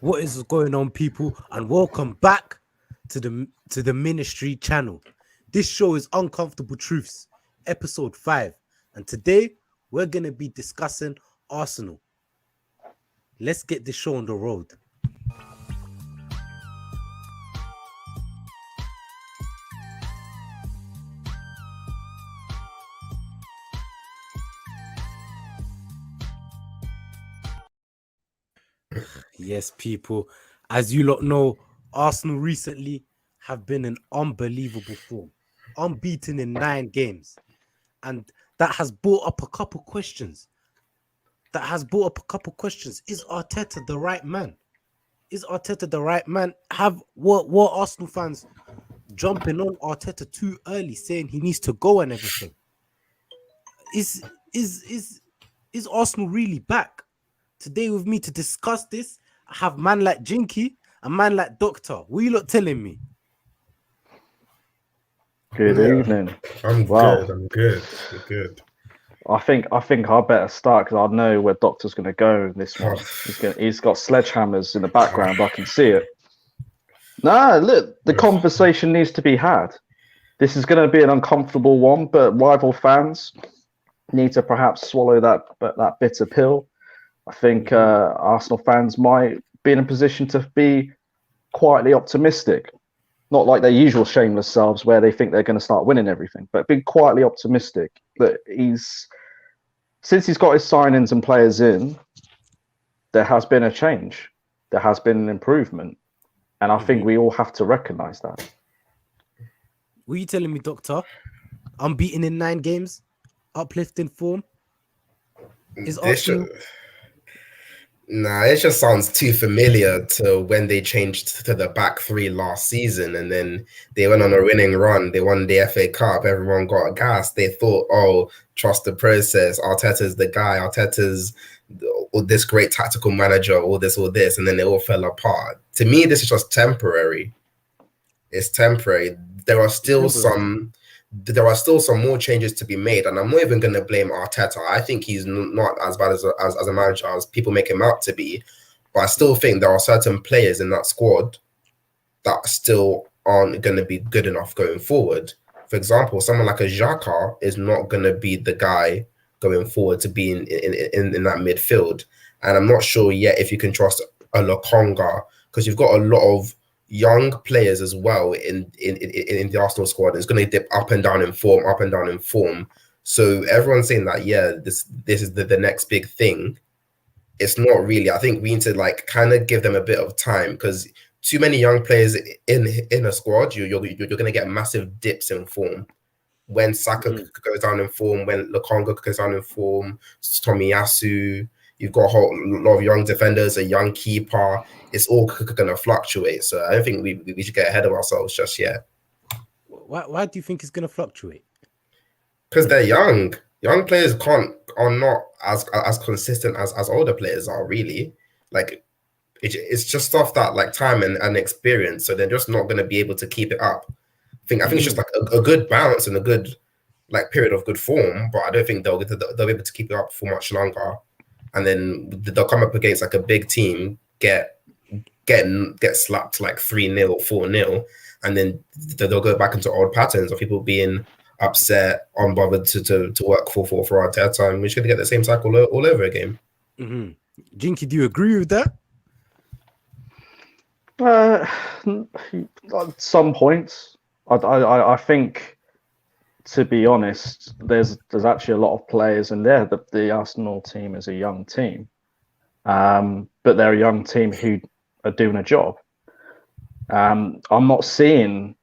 What is going on, people? And welcome back to the Ministry channel. This show is Uncomfortable Truths, episode 5. And today we're gonna be discussing Arsenal. Let's get this show on the road. Yes, people. As you lot know, Arsenal recently have been in unbelievable form, unbeaten in 9 games. And that has brought up a couple questions. Is Arteta the right man? Were Arsenal fans jumping on Arteta too early, saying he needs to go and everything? Is Arsenal really back? Today with me to discuss this, I have man like Jinky and man like Doctor. What are you lot telling me? Good evening. I'm good. You're good. I think I better start because I know where Doctor's going to go in this one. He's got sledgehammers in the background. I can see it. Nah, look, the conversation needs to be had. This is going to be an uncomfortable one, but rival fans need to perhaps swallow that bitter pill. I think Arsenal fans might be in a position to be quietly optimistic. Not like their usual shameless selves where they think they're going to start winning everything, but be quietly optimistic that since he's got his signings and players in, there has been a change. There has been an improvement. And I think we all have to recognise that. What are you telling me, Doctor? Unbeaten in 9 games? Uplifting form? Nah, it just sounds too familiar to when they changed to the back 3 last season, and then they went on a winning run. They won the FA Cup. Everyone got gassed. They thought, "Oh, trust the process. Arteta's the guy. Arteta's this great tactical manager. All this," and then it all fell apart. To me, this is just temporary. It's temporary. There are still some more changes to be made, and I'm not even going to blame Arteta. I think he's not as bad as a manager as people make him out to be, but I still think there are certain players in that squad that still aren't going to be good enough going forward. For example, someone like a Xhaka is not going to be the guy going forward to be in that midfield, and I'm not sure yet if you can trust a Lokonga, because you've got a lot of young players as well in the Arsenal squad. It's going to dip up and down in form. So everyone's saying that, yeah, this is the next big thing. It's not really. I think we need to kind of give them a bit of time, because too many young players in a squad, you're going to get massive dips in form. When Saka goes down in form, when Lokonga goes down in form, Tomiyasu, you've got a whole lot of young defenders, a young keeper. It's all going to fluctuate. So I don't think we should get ahead of ourselves just yet. Why do you think it's going to fluctuate? Because they're young. Young players are not as consistent as older players are, really. It's just stuff that time and experience. So they're just not going to be able to keep it up. I think it's just a good balance and a good period of good form, but I don't think they'll be able to keep it up for much longer. And then they'll come up against a big team, get slapped 3-0 or 4-0, and then they'll go back into old patterns of people being upset, unbothered to work for Arteta, and we're just going to get the same cycle all over again. Mm-hmm. Jinky, do you agree with that? At some points, I think, to be honest, there's actually a lot of players in there. The Arsenal team is a young team, but they're a young team who are doing a job. I'm not seeing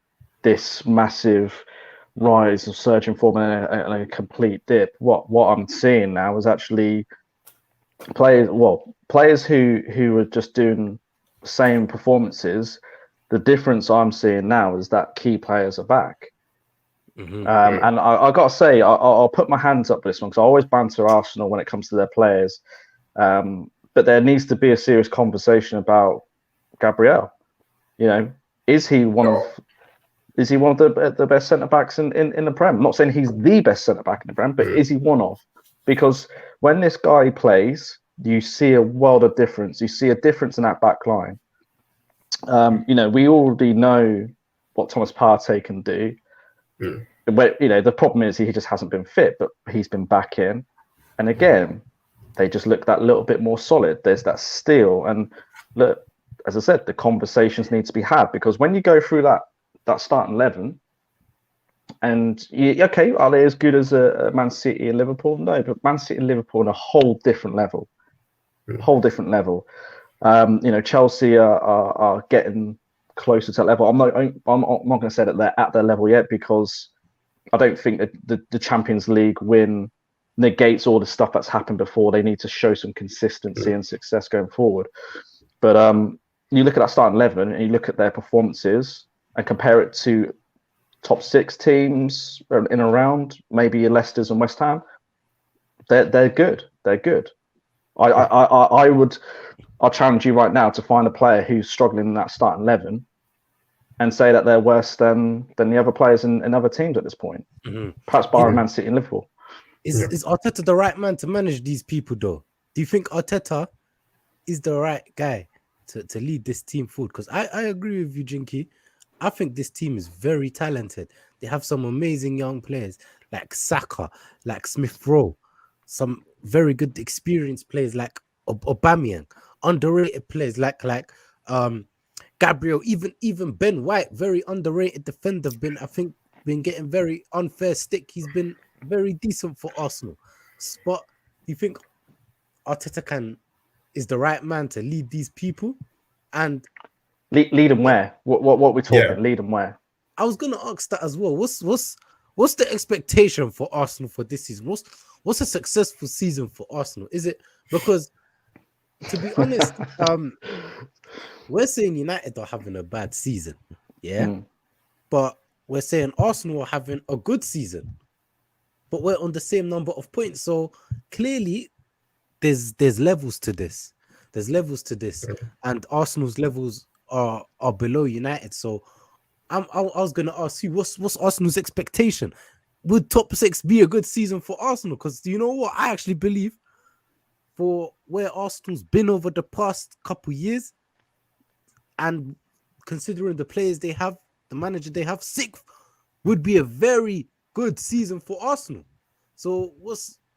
this massive rise of surge in form and a complete dip. What I'm seeing now is actually players who are just doing the same performances. The difference I'm seeing now is that key players are back. And I got to say, I'll put my hands up for this one, because I always banter Arsenal when it comes to their players. But there needs to be a serious conversation about Gabriel. Is he one of the best centre backs in the Prem? I'm not saying he's the best centre back in the Prem, but is he one of? Because when this guy plays, you see a world of difference. You see a difference in that back line. We already know what Thomas Partey can do. But, the problem is he just hasn't been fit, but he's been back in. And again, they just look that little bit more solid. There's that steel. And look, as I said, the conversations need to be had, because when you go through that starting 11, and are they as good as a Man City and Liverpool? No, but Man City and Liverpool on a whole different level. Chelsea are getting closer to that level. I'm not going to say that they're at their level yet, because I don't think that the Champions League win negates all the stuff that's happened before. They need to show some consistency and success going forward. But you look at that starting 11 and you look at their performances and compare it to top 6 teams in a round, maybe your Leicesters and West Ham. They're good. They're good. I'll challenge you right now to find a player who's struggling in that starting 11 and say that they're worse than the other players in other teams at this point. Perhaps barring Man City and Liverpool. Is Arteta the right man to manage these people, though? Do you think Arteta is the right guy to lead this team forward? Because I agree with you, Jinky. I think this team is very talented. They have some amazing young players like Saka, like Smith Rowe, some very good experienced players like aubameyang, underrated players like Gabriel, even Ben White, very underrated defender. Been getting very unfair stick. He's been very decent for Arsenal. But do you think Arteta is the right man to lead these people? And lead them where? What we're talking? Yeah. Lead them where? I was gonna ask that as well. What's the expectation for Arsenal for this season? What's a successful season for Arsenal? Is it because, to be honest, we're saying United are having a bad season, but we're saying Arsenal are having a good season, but we're on the same number of points. So clearly, there's levels to this. And Arsenal's levels are below United. So I was going to ask you, what's Arsenal's expectation? Would top 6 be a good season for Arsenal? Because you know what? I actually believe for where Arsenal's been over the past couple years, and considering the players they have, the manager they have, 6th would be a very good season for Arsenal. So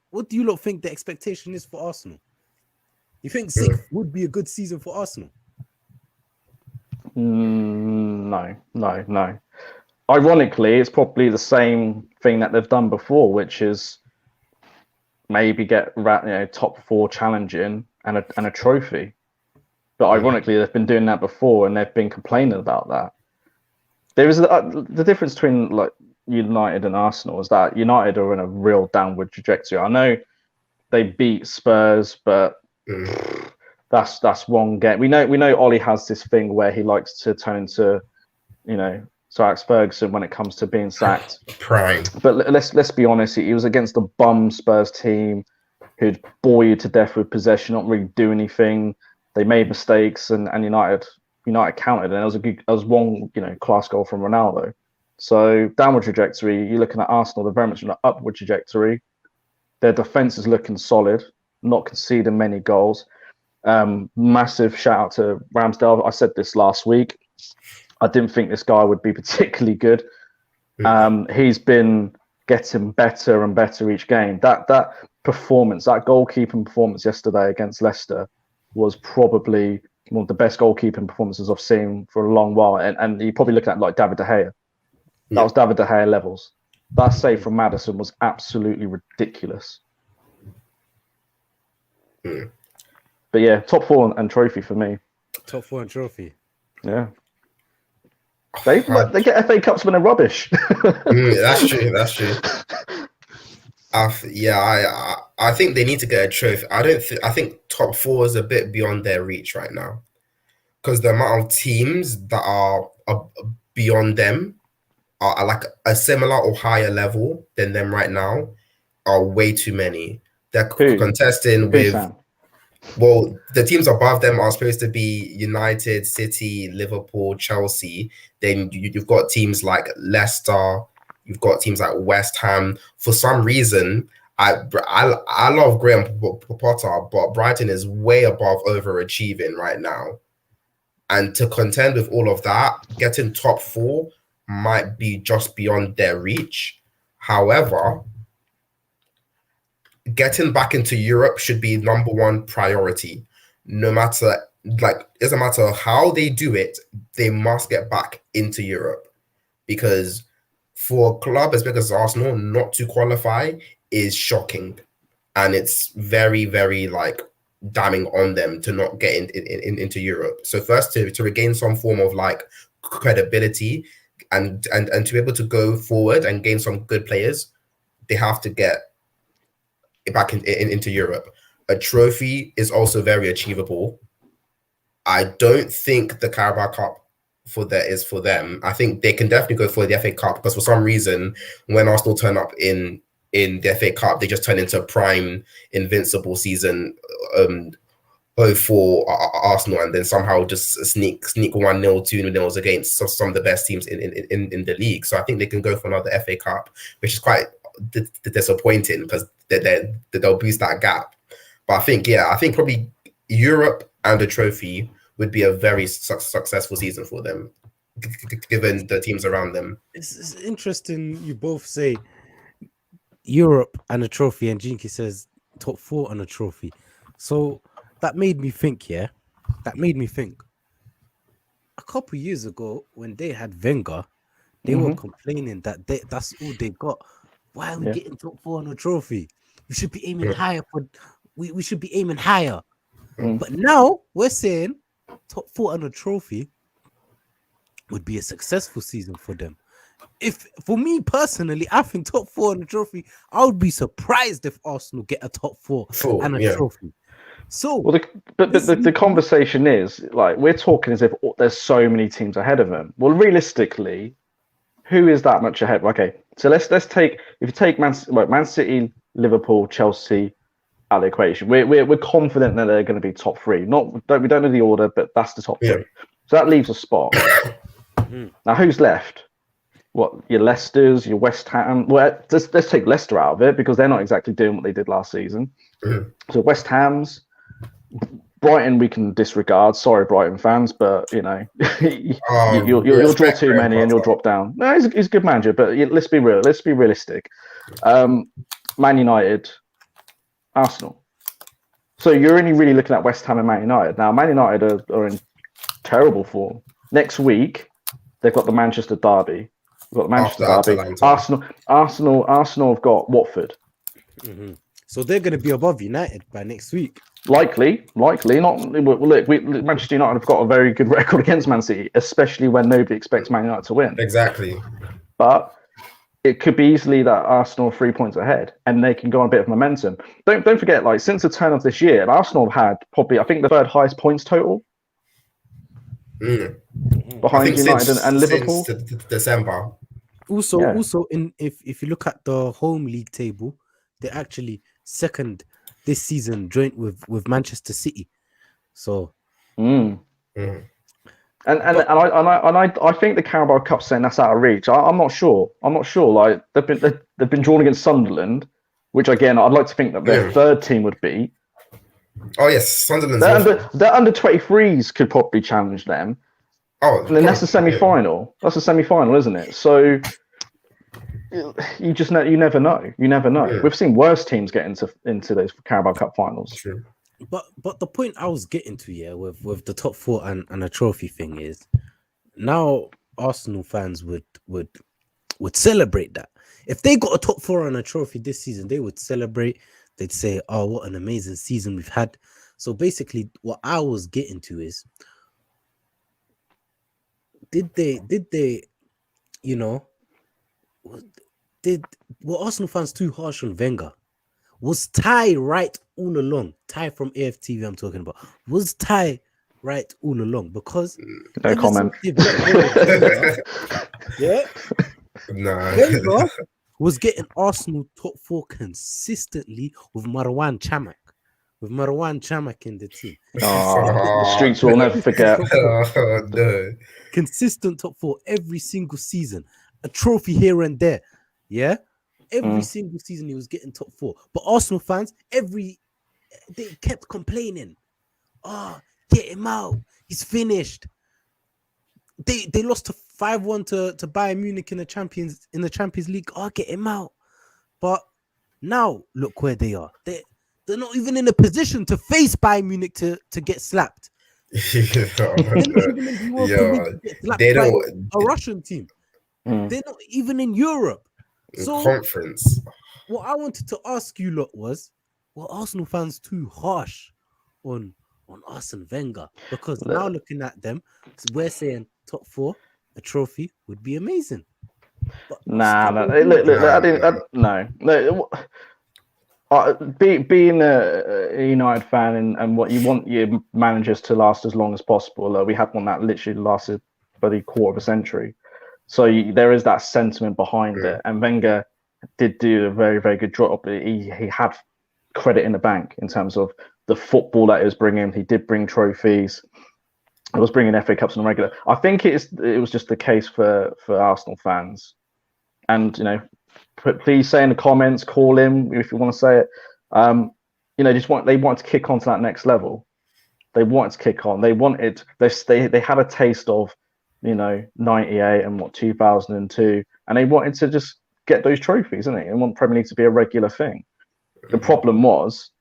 what do you lot think the expectation is for Arsenal? You think 6th would be a good season for Arsenal? No. Ironically, it's probably the same thing that they've done before, which is maybe get top 4 challenging and a trophy. But ironically, they've been doing that before, and they've been complaining about that. There is the difference between like United and Arsenal is that United are in a real downward trajectory. I know they beat Spurs, but that's one game. We know Ollie has this thing where he likes to turn into, Sir Alex Ferguson when it comes to being sacked. Prime. But let's be honest, he was against a bum Spurs team who'd bore you to death with possession, not really do anything. They made mistakes, and United countered, and it was one class goal from Ronaldo. So downward trajectory. You're looking at Arsenal, they're very much on an upward trajectory. Their defense is looking solid, not conceding many goals. Massive shout out to Ramsdale. I said this last week. I didn't think this guy would be particularly good. He's been getting better and better each game. That performance, that goalkeeping performance yesterday against Leicester was probably one of the best goalkeeping performances I've seen for a long while. And you're probably looking at like David De Gea. That was David De Gea levels. That save from Maddison was absolutely ridiculous. But yeah, top 4 and trophy for me. Top 4 and trophy. Yeah. They get FA Cups when they're rubbish. That's true. I think they need to get a trophy. I think top 4 is a bit beyond their reach right now, because the amount of teams that are beyond them are like a similar or higher level than them right now are way too many. They're contesting with. Well, the teams above them are supposed to be United, City, Liverpool, Chelsea. Then you've got teams like Leicester. You've got teams like West Ham. For some reason, I love Graham Potter, but Brighton is way above overachieving right now. And to contend with all of that, getting top 4 might be just beyond their reach. However, getting back into Europe should be number 1 priority. No matter, like, it doesn't matter how they do it, they must get back into Europe. Because for a club as big as Arsenal, not to qualify is shocking. And it's very, very, like, damning on them to not get into Europe. So first, to regain some form of, like, credibility and to be able to go forward and gain some good players, they have to get back into Europe. A trophy is also very achievable. I don't think the Carabao Cup is for them. I think they can definitely go for the FA Cup, because for some reason, when Arsenal turn up in the FA Cup, they just turn into a prime invincible season for Arsenal, and then somehow just sneak 1-0, 2-0 against some of the best teams in the league. So I think they can go for another FA Cup, which is quite disappointing, because they'll boost that gap. But I think probably Europe and a trophy would be a very successful season for them, given the teams around them. It's interesting you both say Europe and a trophy, and Jinky says top 4 and a trophy. So that made me think, a couple years ago when they had Wenger, they were complaining that that's all they got. Why are we getting top 4 and a trophy? We should be aiming higher we should be aiming higher. But now we're saying top 4 and a trophy would be a successful season for them. If for me personally, I think top 4 and a trophy, I would be surprised if Arsenal get a top 4 and a trophy. So, well, the conversation is, like, we're talking as if there's so many teams ahead of them. Well, realistically, who is that much ahead? Okay, so let's take, if you take Man City, Liverpool, Chelsea out of the equation, we're confident that they're going to be top 3. We don't know the order, but that's the top 3. So that leaves a spot. Now, who's left? What, your Leicesters, your West Ham? Well, let's take Leicester out of it, because they're not exactly doing what they did last season. So West Ham's, Brighton we can disregard. Sorry, Brighton fans, but you know you'll draw too many and you'll drop down. No, he's a good manager, but let's be real. Let's be realistic. Man United, Arsenal. So you're only really looking at West Ham and Man United. Now, Man United are in terrible form. Next week they've got the Manchester derby. We've got the Manchester derby. Arsenal have got Watford. So they're going to be above United by next week. Likely. Not look. Manchester United have got a very good record against Man City, especially when nobody expects Man United to win. Exactly. But it could be easily that Arsenal are 3 points ahead, and they can go on a bit of momentum. Don't forget, like, since the turn of this year, Arsenal have had probably, I think, the 3rd highest points total behind United and Liverpool. Since December. Also, if you look at the home league table, they're actually second this season, joint with Manchester City. So, and I think the Carabao Cup's saying that's out of reach. I'm not sure. Like, they've been drawn against Sunderland, which again I'd like to think that their 3rd team would be. Oh yes, Sunderland. Their under 23s could probably challenge them. Oh, and then that's the semi-final. Yeah. That's the semi-final, isn't it? So you just know. You never know. Yeah. We've seen worse teams get into those Carabao Cup finals. True. But the point I was getting to with the top 4 and a trophy thing is, now Arsenal fans would celebrate that. If they got a top 4 and a trophy this season, they would celebrate. They'd say, "Oh, what an amazing season we've had." So basically, what I was getting to is, did they, you know, were Arsenal fans too harsh on Wenger? Was Ty right all along? Ty from AFTV I'm talking about. Was Ty right all along? Because no comment. Yeah. Nah. Wenger was getting Arsenal top 4 consistently with Marwan Chamakh. With Marwan Chamakh in the team. The streets will never forget. No. Consistent top 4 every single season. A trophy here and there. Yeah. Every single season he was getting top 4. But Arsenal fans, they kept complaining. Oh, get him out. He's finished. They lost to 5-1 to Bayern Munich in the Champions League. Oh, get him out. But now look where they are. They're not even in a position to face Bayern Munich to get slapped. They're not even in the Europa League to get slapped by a Russian team. They're not even in Europe. So conference. What I wanted to ask you lot was, were Arsenal fans too harsh on Arsene Wenger? Because now looking at them, we're saying top 4, a trophy would be amazing. But no. Look, I didn't. No. Being a United fan and what you want your managers to last as long as possible. We had one that literally lasted for the quarter of a century. So there is that sentiment behind it. And Wenger did do a very, very good job. He had credit in the bank in terms of the football that he was bringing. He did bring trophies. He was bringing FA Cups on the regular. I think it was just the case for Arsenal fans. And, please say in the comments, call him if you want to say it. They wanted to kick on to that next level. They wanted to kick on. They had a taste of, 98 and 2002, and they wanted to just get those trophies, didn't they? They want Premier League to be a regular thing. The problem was,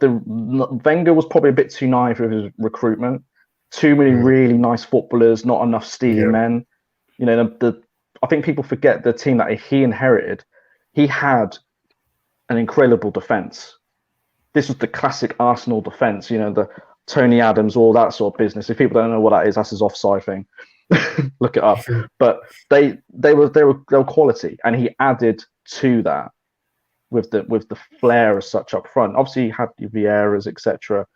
Wenger was probably a bit too naive with his recruitment. Too many really nice footballers, not enough steely men. I think people forget the team that he inherited. He had an incredible defense. This was the classic Arsenal defense, the Tony Adams, all that sort of business. If people don't know what that is, that's his offside thing. Look it up. But they were quality, and he added to that with the flair as such up front. Obviously, he had Vieiras, etc.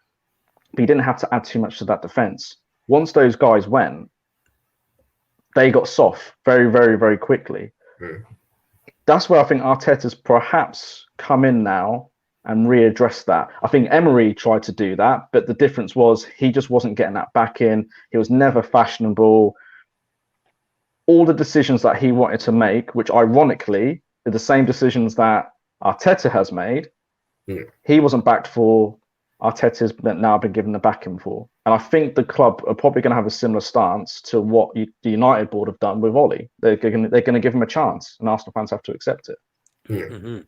But he didn't have to add too much to that defense. Once those guys went, they got soft very, very, very quickly. That's where I think Arteta's perhaps come in now and readdress that. I think Emery tried to do that, but the difference was he just wasn't getting that back in. He was never fashionable. All the decisions that he wanted to make, which ironically are the same decisions that Arteta has made, he wasn't backed for. Arteta's now been given the backing for. And I think the club are probably going to have a similar stance to what the United board have done with Ollie. They're going to give him a chance, and Arsenal fans have to accept it.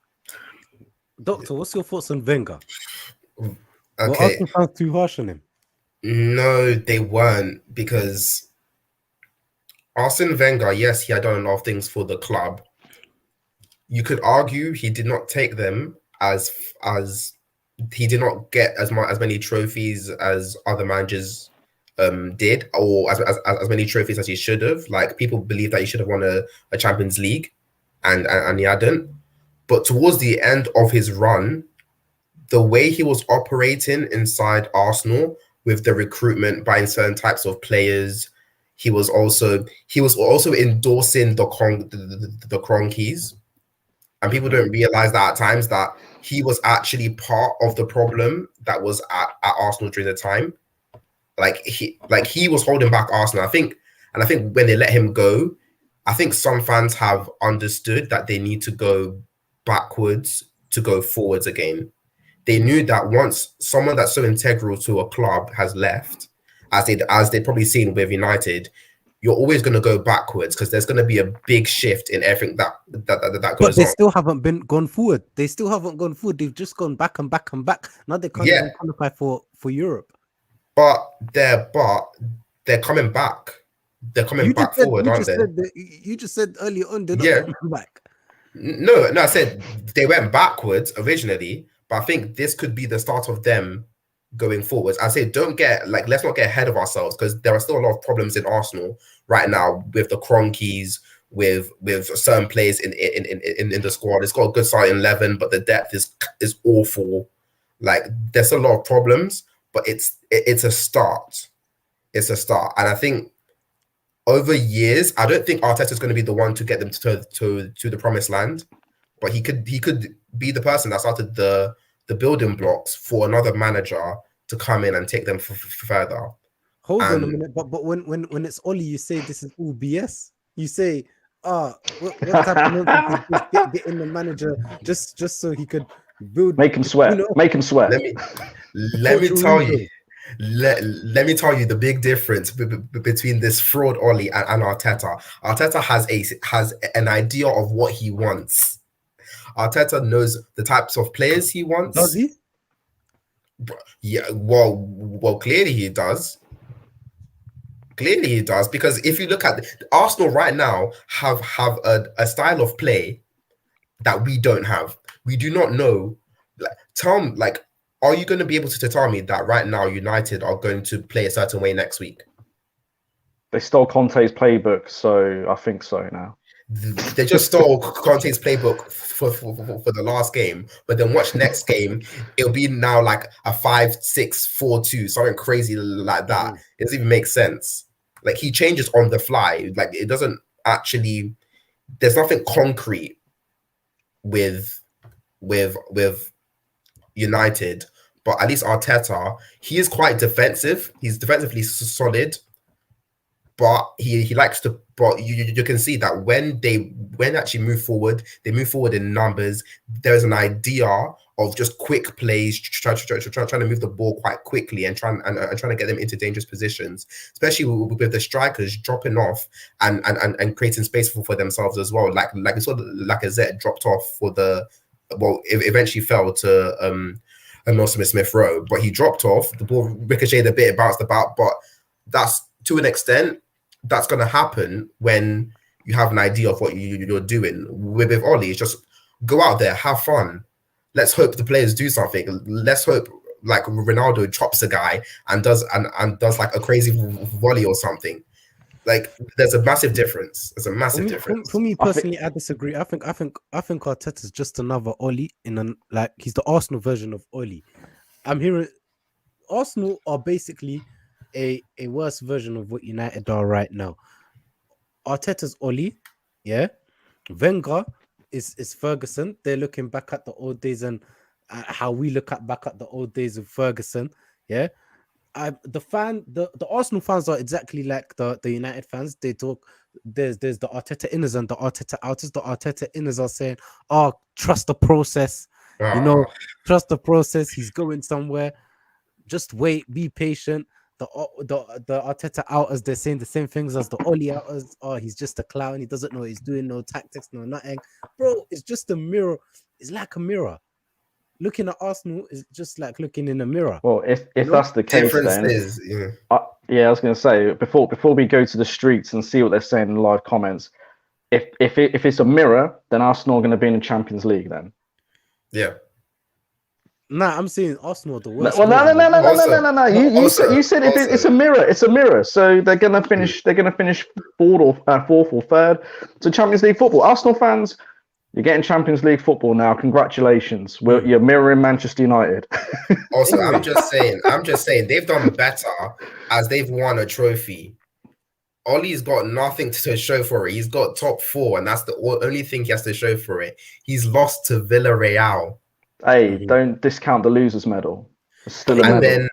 Doctor, what's your thoughts on Wenger? Okay. Were Arsenal fans too harsh on him? No, they weren't, because Arsene Wenger, yes, he had done a lot of things for the club. You could argue he did not take them as he did not get as many trophies as other managers did, or as many trophies as he should have. Like, people believe that he should have won a Champions League, and he hadn't. But towards the end of his run, the way he was operating inside Arsenal with the recruitment, buying certain types of players, he was also endorsing the Cronkies. And people don't realize that at times that he was actually part of the problem that was at Arsenal during the time. He was holding back Arsenal. I think when they let him go, I think some fans have understood that they need to go backwards to go forwards again. They knew that once someone that's so integral to a club has left, as they've probably seen with United, you're always going to go backwards, because there's going to be a big shift in everything that goes But they on. still haven't gone forward. They still haven't gone forward. They've just gone back and back and back. Now they can't even qualify for Europe. But they're coming back. They're coming back forward, aren't they? You just said earlier on they're not coming back. No, I said they went backwards originally, but I think this could be the start of them going forwards. I say let's not get ahead of ourselves, because there are still a lot of problems in Arsenal right now with the Cronkies, with certain players in the squad. It's got a good starting 11, but the depth is awful. Like, there's a lot of problems, but it's a start. It's a start, and I think over years, I don't think Arteta is going to be the one to get them to the promised land, but he could be the person that started the building blocks for another manager to come in and take them further. Hold on a minute, but when it's Ollie, you say this is all BS. You say what type of nonsense is this? Getting the manager just so he could build, Make him sweat. Make him sweat. Let me tell you. Let me tell you the big difference between this fraud Oli and Arteta. Arteta has an idea of what he wants. Arteta knows the types of players he wants. Does he? Yeah, well, clearly he does. Clearly he does, because if you look at Arsenal right now have a style of play that we don't have. We do not know. Are you going to be able to tell me that right now United are going to play a certain way next week? They stole Conte's playbook, so I think so now. They just stole Conte's playbook for the last game, but then watch next game, it'll be now like a 5-6-4-2, something crazy like that. It doesn't even make sense. Like, he changes on the fly. Like, it doesn't actually. There's nothing concrete with United, but at least Arteta, he is quite defensive. He's defensively solid, but he likes to. But you can see that when they actually move forward, they move forward in numbers. There's an idea of just quick plays, trying to move the ball quite quickly and trying to get them into dangerous positions, especially with the strikers dropping off and creating space for themselves as well. Like we saw, Lacazette dropped off for the. Well, it eventually fell to Smith Rowe, but he dropped off. The ball ricocheted a bit, it bounced about, but that's to an extent. That's going to happen when you have an idea of what you're doing. With Oli, it's just go out there, have fun. Let's hope the players do something. Let's hope like Ronaldo chops a guy and does like a crazy volley or something. Like, there's a massive difference. There's a massive difference. For me personally, I disagree. I think Arteta's just another Oli he's the Arsenal version of Oli. I'm hearing Arsenal are basically a worse version of what United are right now. Arteta's Oli, yeah. Wenger is Ferguson. They're looking back at the old days and how we look back at the old days of Ferguson, yeah. The Arsenal fans are exactly like the United fans. They talk. There's the Arteta inners and the Arteta outers. The Arteta inners are saying, "Oh, trust the process. Trust the process. He's going somewhere. Just wait, be patient." The Arteta outers, they're saying the same things as the Oli outers. Oh, he's just a clown. He doesn't know what he's doing. No tactics, no nothing, bro. It's just a mirror. It's like a mirror. Looking at Arsenal is just like looking in a mirror. Well, if that's the case, then I was going to say before we go to the streets and see what they're saying in the live comments, if it's a mirror, then Arsenal are going to be in the Champions League then. Yeah. Nah, I'm saying Arsenal are the worst. Well, no. You said if it's a mirror, it's a mirror. So they're going to finish. They're going to finish fourth or third to Champions League football. Arsenal fans, you're getting Champions League football now. Congratulations. You're mirroring Manchester United. Also, I'm just saying they've done better as they've won a trophy. Ollie's got nothing to show for it. He's got top 4, and that's the only thing he has to show for it. He's lost to Villarreal. Hey, don't discount the losers medal. It's still a medal. Then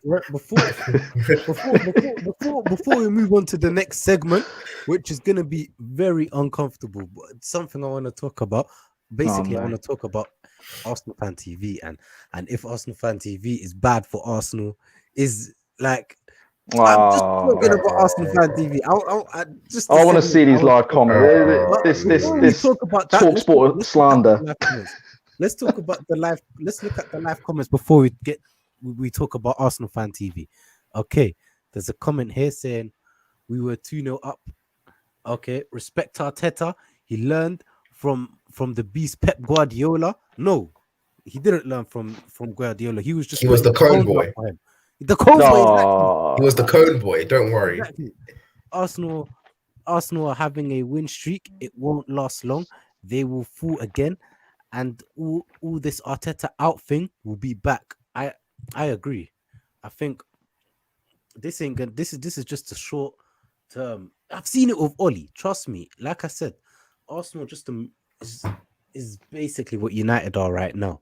before we move on to the next segment, which is going to be very uncomfortable, but it's something I want to talk about. Basically, I want to talk about Arsenal Fan TV and if Arsenal Fan TV is bad for Arsenal, is like. I'm just talking about Arsenal Fan TV. I want to see these live comments. This talk sport slander. Let's talk about the live. Let's look at the live comments before we talk about Arsenal Fan TV. Okay, there's a comment here saying we were 2-0 up. Okay, respect Arteta. He learned from the beast Pep Guardiola. No, he didn't learn from Guardiola. He was the cone boy. The cone boy. Exactly. He was the cone boy. Don't worry. Exactly. Arsenal are having a win streak. It won't last long. They will fall again. And all this Arteta out thing will be back. I agree. I think this ain't good. This is just a short term. I've seen it with Oli. Trust me. Like I said, Arsenal is basically what United are right now.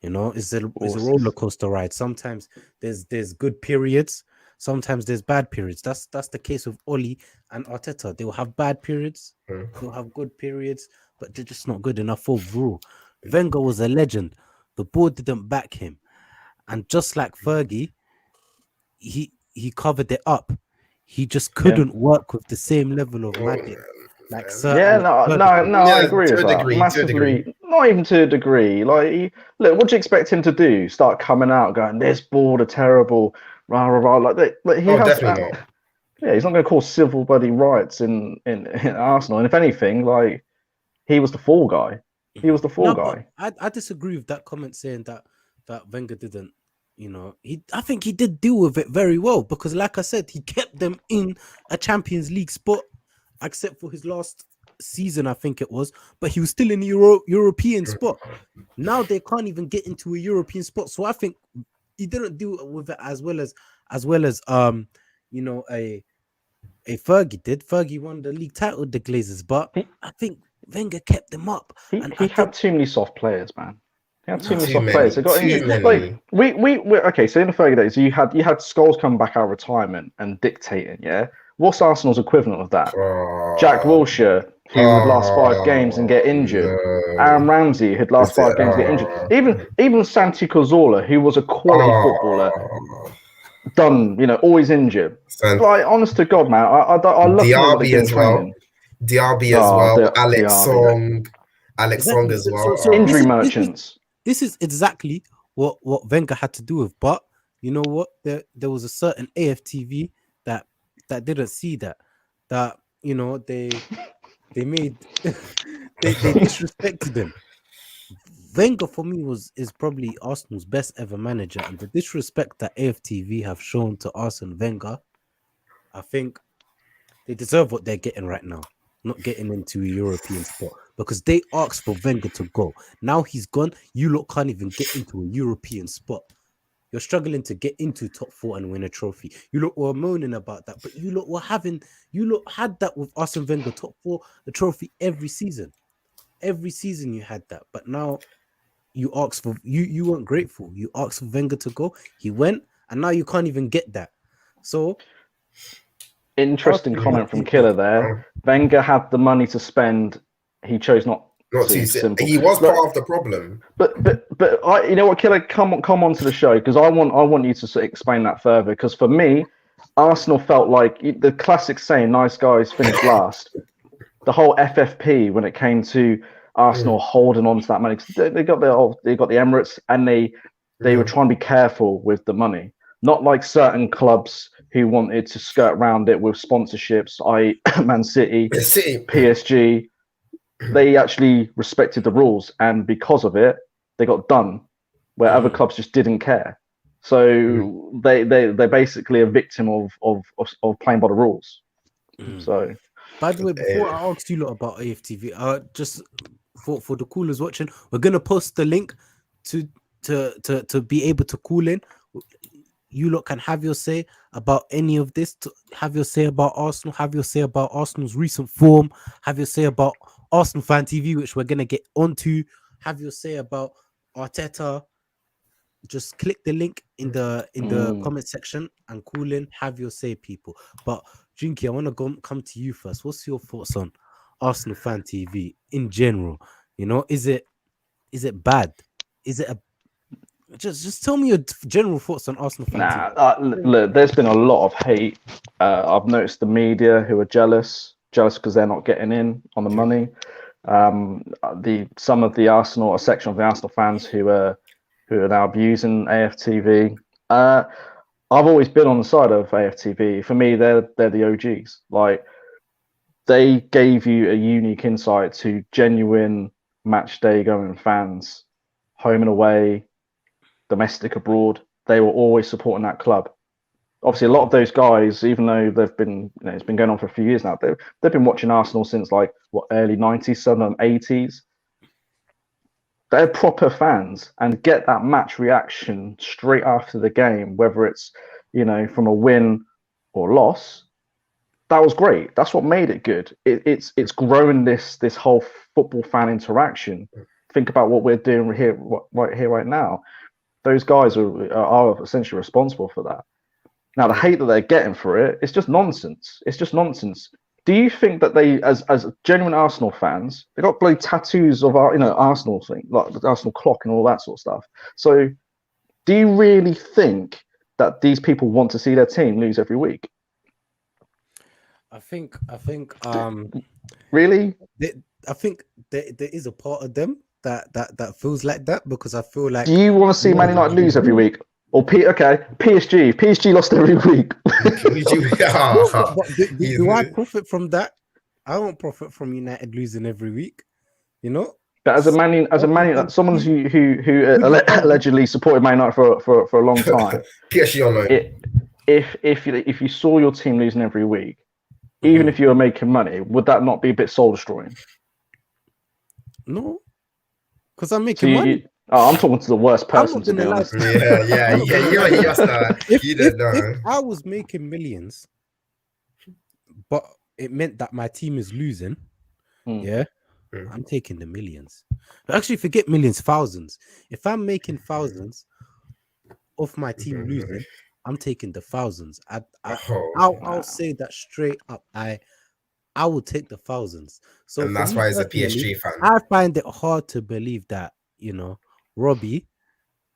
You know, it's a roller coaster ride. Sometimes there's good periods. sometimes there's bad periods. That's the case with Oli and Arteta. They will have bad periods, they'll have good periods, but they're just not good enough overall. Wenger was a legend. The board didn't back him, and just like Fergie, he covered it up. He just couldn't work with the same level of magic. Like Sir Yeah, Alex no, Ferguson. I Yeah, agree to with a that. degree, to a Massively, degree. not even to a degree. Like, look, what do you expect him to do? Start coming out going, "This board are terrible," rah rah rah. Like he Oh, has. definitely not. Yeah, he's not going to cause civil bloody riots in Arsenal. And if anything, like he was the fall guy. He was the fall No, but guy. I disagree with that comment saying that Wenger didn't. I think he did deal with it very well because, like I said, he kept them in a Champions League spot, except for his last season, I think it was. But he was still in the European spot. Now they can't even get into a European spot. So I think he didn't deal with it as well as a Fergie did. Fergie won the league title with the Glazers, but I think Wenger kept them up. He And I had think too many soft players, man. He had too many Too soft many, players. They got too injured. many. Like we okay. So in the Fergie days, you had Scholes come back out of retirement and dictating. Yeah, what's Arsenal's equivalent of that? Jack Wilshere, who would last 5 games and get injured. No. Aaron Ramsey, who'd last 5 games and get injured. Even Santi Cazorla, who was a quality footballer, done, always injured. Like, honest to God, man, I love to know what they do in training. Diaby as well. Alex Diaby. Song. Alex Song as well. So Injury merchants. This is exactly what Wenger had to do with. But you know what? There was a certain AFTV that didn't see that they made they disrespected him. Wenger for me is probably Arsenal's best ever manager, and the disrespect that AFTV have shown to Arsene Wenger, I think they deserve what they're getting right now. Not getting into a European spot because they asked for Wenger to go. Now he's gone. You lot can't even get into a European spot. You're struggling to get into top 4 and win a trophy. You lot were moaning about that, but you lot had that with Arsene Wenger, top 4, the trophy every season. Every season you had that, but now you asked for you weren't grateful. You asked for Wenger to go. He went, and now you can't even get that. So. Interesting comment from Killer there. Wenger had the money to spend. He chose not to. Simple. He was part of the problem. But you know what, Killer, come on to the show because I want you to explain that further. Because for me, Arsenal felt like the classic saying, "Nice guys finish last." The whole FFP when it came to Arsenal holding on to that money, they got the Emirates and they were trying to be careful with the money. Not like certain clubs who wanted to skirt around it with sponsorships, i.e. Man City, PSG. They actually respected the rules, and because of it, they got done, where other clubs just didn't care. So they're basically a victim of playing by the ruls. So, by the way, before I asked you lot about AFTV, just for the callers watching, we're gonna post the link to be able to call in. You lot can have your say about any of this. Have your say about Arsenal. Have your say about Arsenal's recent form. Have your say about Arsenal Fan TV, which we're going to get onto. Have your say about Arteta. Just click the link in the comment section and call in. Have your say, people. But Jinky, I want to come to you first. What's your thoughts on Arsenal Fan TV in general? Is it bad? Is it just tell me your general thoughts on Arsenal fans. Look, there's been a lot of hate. I've noticed the media who are jealous because they're not getting in on the money. Some of the Arsenal, a section of the Arsenal fans who are now abusing AFTV. I've always been on the side of AFTV. For me, they're the OGs. Like, they gave you a unique insight to genuine match day going fans, home and away, domestic, abroad. They were always supporting that club. Obviously, a lot of those guys, even though they've been, it's been going on for a few years now, they've been watching Arsenal since early 90s, some 80s. They're proper fans and get that match reaction straight after the game, whether it's, from a win or loss. That was great. That's what made it good. It's growing this whole football fan interaction. Think about what we're doing right now. Those guys are essentially responsible for that. Now, the hate that they're getting for it, it's just nonsense. It's just nonsense. Do you think that they, as genuine Arsenal fans, they got bloody tattoos of our, Arsenal thing, like the Arsenal clock and all that sort of stuff. So, do you really think that these people want to see their team lose every week? I think Really? I think there is a part of them that feels like that, because I feel like. Do you want to see Man United lose every week? Or PSG. PSG lost every week. Do I profit from that? I don't profit from United losing every week. But as a Man United, someone who allegedly supported Man United for a long time. PSG on loan. If you saw your team losing every week, even if you were making money, would that not be a bit soul destroying? No, because I'm making money. I'm talking to the worst person, to be honest. Yeah. If I was making millions, but it meant that my team is losing, I'm taking the millions. Actually, forget millions, thousands. If I'm making thousands off my team losing, I'm taking the thousands. I'll say that straight up. I will take the thousands. So, and that's why he's a PSG fan. I find it hard to believe that Robbie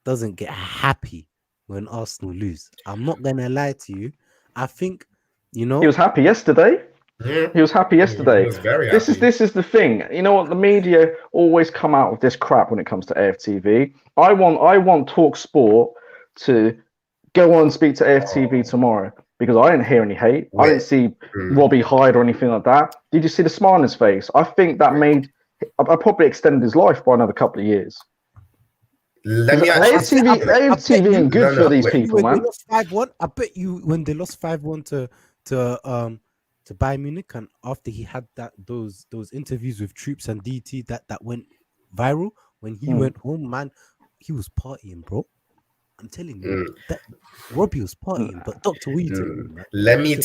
doesn't get happy when Arsenal lose. I'm not gonna lie to you. I think he was happy yesterday. He was happy yesterday. He was very happy. This is the thing. You know what? The media always come out with this crap when it comes to AFTV. I want Talk Sport to go on and speak to AFTV tomorrow, because I didn't hear any hate. I didn't see Robbie hide or anything like that. Did you see the smile on his face? I think that I probably extended his life by another couple of years. AFTV ain't good for these people, man. They lost 5-1. I bet you when they lost 5-1 to Bayern Munich, and after he had those interviews with Troops and DT that went viral, when he went home, man, he was partying, bro. I'm telling you, that Robbie was partying. But Dr. Wheaton, let me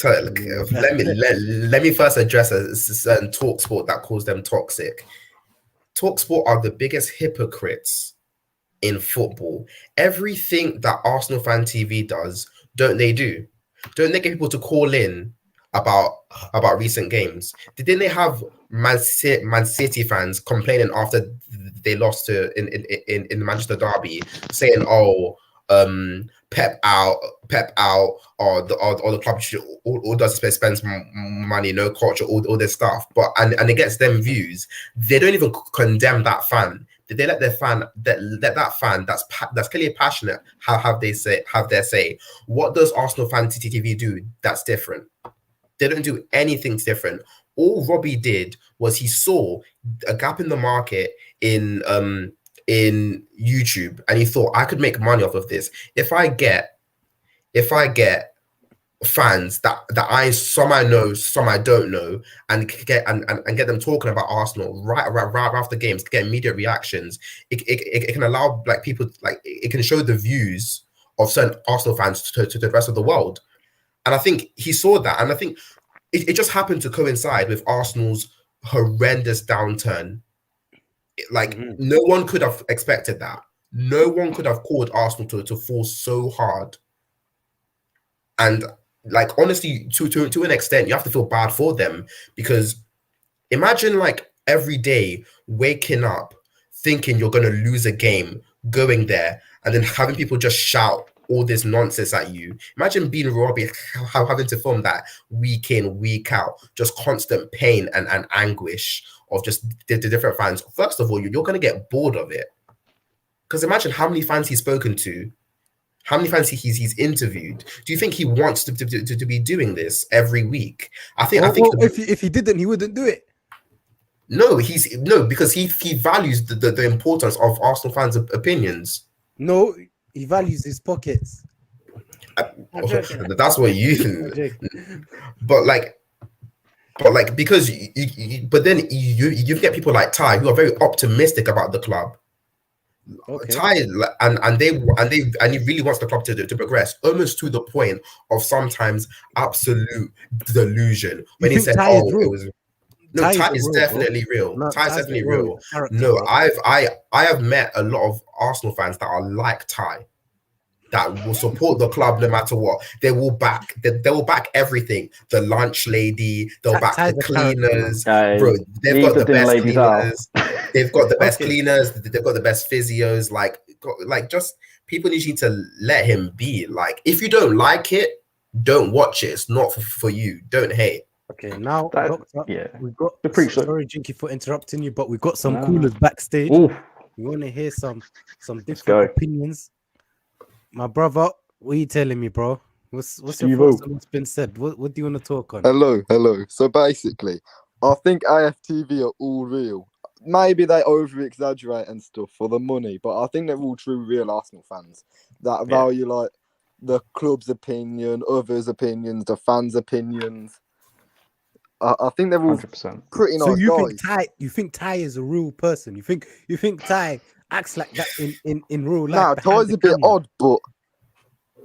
first address a certain Talksport that calls them toxic. Talksport are the biggest hypocrites in football. Everything that Arsenal Fan TV does, don't they do? Don't they get people to call in about recent games? Didn't they have Man City fans complaining after they lost in the Manchester derby, saying, Pep out, or the club should all does is spends money, no culture, all this stuff. But and it gets them views. They don't even condemn that fan. They let that fan that's clearly passionate have their say. What does Arsenal Fan TV do that's different? They don't do anything different. All Robbie did was he saw a gap in the market in YouTube, and he thought, I could make money off of this if I get fans that some I know, some I don't know, and get them talking about Arsenal right after games, get immediate reactions. It can allow people, it can show the views of certain Arsenal fans to the rest of the world. And I think he saw that, and I think it just happened to coincide with Arsenal's horrendous downturn. No one could have expected that. No one could have called Arsenal to fall so hard. And honestly, to an extent, you have to feel bad for them, because imagine every day waking up thinking you're going to lose a game, going there, and then having people just shout all this nonsense at you. Imagine being Robbie, having to film that week in, week out, just constant pain and anguish of just the different fans. First of all, you're going to get bored of it, because imagine how many fans he's spoken to, how many fans he's interviewed. Do you think he wants to be doing this every week? I think if he didn't, he wouldn't do it. No, because he values the importance of Arsenal fans' opinions. No, he values his pockets. That's what you think. But because then you get people like Ty who are very optimistic about the club. Okay. Ty and he really wants the club to progress, almost to the point of sometimes absolute delusion. When he said, Ty is definitely real. Ty's definitely real. No, I have met a lot of Arsenal fans that are like Ty. that will support the club no matter what. They will back. They will back everything. The lunch lady. They'll back the cleaners. Bro, they've got the best cleaners. They've got the best cleaners. They've got the best physios. Just people need to let him be. Like, if you don't like it, don't watch it. It's not for you. Don't hate. Okay, now, Doctor, we've got. Sorry, Jinky, for interrupting you, but we've got some coolers backstage. Oof. We want to hear some different opinions. My brother, what are you telling me, bro? What's your thoughts on what's been said? What do you want to talk on? Hello. So basically, I think AFTV are all real. Maybe they over-exaggerate and stuff for the money, but I think they're all true real Arsenal fans that value like the club's opinion, others' opinions, the fans' opinions. I think they're all 100%. Pretty nice guys. You think Ty is a real person? You think Ty acts like that in real life? Nah, Ty's a bit odd, but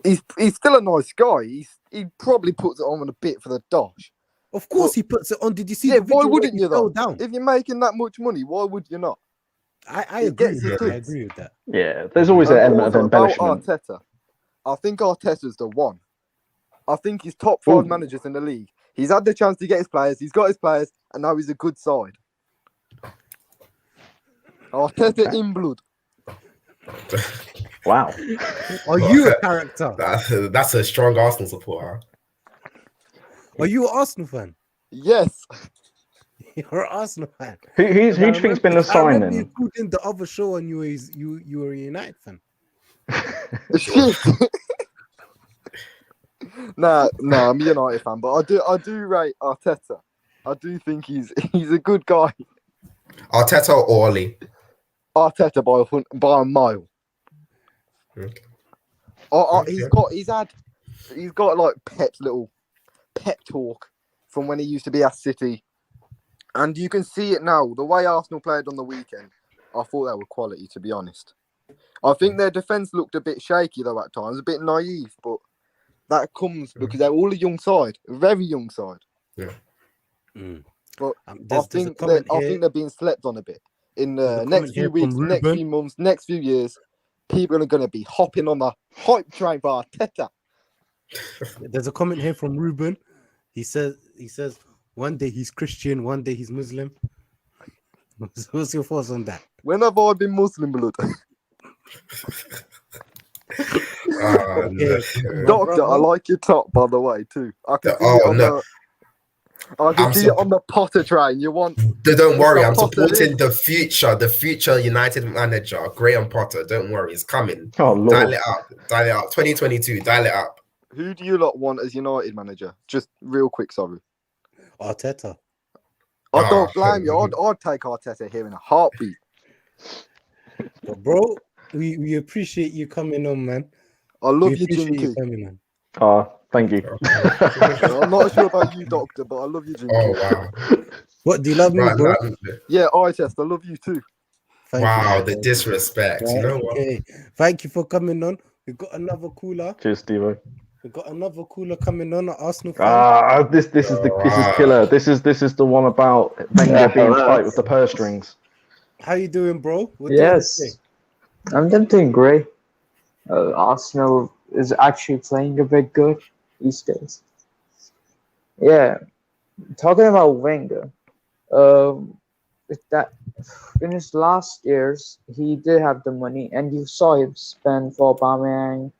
he's still a nice guy. He probably puts it on a bit for the dosh. Of course, he puts it on. Did you see the video? Why wouldn't you though? Down? If you're making that much money, why would you not? I agree with that. Yeah, there's always an element of embellishment. About Arteta, I think Arteta's the one. I think he's top 5 managers in the league. He's had the chance to get his players. He's got his players, and now he's a good side. Arteta in blood. Wow. Are you a character? That's a strong Arsenal supporter. Are you an Arsenal fan? Yes. You're an Arsenal fan. Who do you think's been the signing? You called in the other show and you were a United fan. Shit. Nah, I'm a United fan, but I do rate Arteta. I do think he's a good guy. Arteta or Oli? Arteta by a mile. Okay. He's got like little pep talk from when he used to be at City, and you can see it now. The way Arsenal played on the weekend, I thought they were quality, to be honest. I think their defence looked a bit shaky though at times, a bit naive, but that comes because they're all a young side, a very young side. Yeah. But I think they're being slept on a bit. In the next few weeks, next few months, next few years, people are going to be hopping on the hype train for Arteta. There's a comment here from Ruben. He says one day he's Christian, one day he's Muslim. What's your thoughts on that? When have I been Muslim, blood? Doctor, I like your top, by the way, too. I can see it on the Potter train. You want? Don't worry, I'm supporting the future United manager, Graham Potter. Don't worry, it's coming. Oh, Lord. Dial it up. 2022, dial it up. Who do you lot want as United manager? Just real quick, sorry. Arteta. I don't blame you. I'd take Arteta here in a heartbeat. But bro, we appreciate you coming on, man. I love you, Jinky. Thank you. I'm not sure about you, Doctor, but I love you, Jinky. Oh, wow. What, do you love me, bro? Yeah, I love you too. Wow, the disrespect. Right, you know what? Okay. Thank you for coming on. We've got another cooler. Cheers, Steve. We've got another cooler coming on at Arsenal fan. This is killer. This is the one about Wenger being tight with the purse strings. How you doing, bro? Yes, I'm doing great. Arsenal is actually playing a bit good these days. Yeah, talking about Wenger, that in his last years he did have the money, and you saw him spend for aubameyang.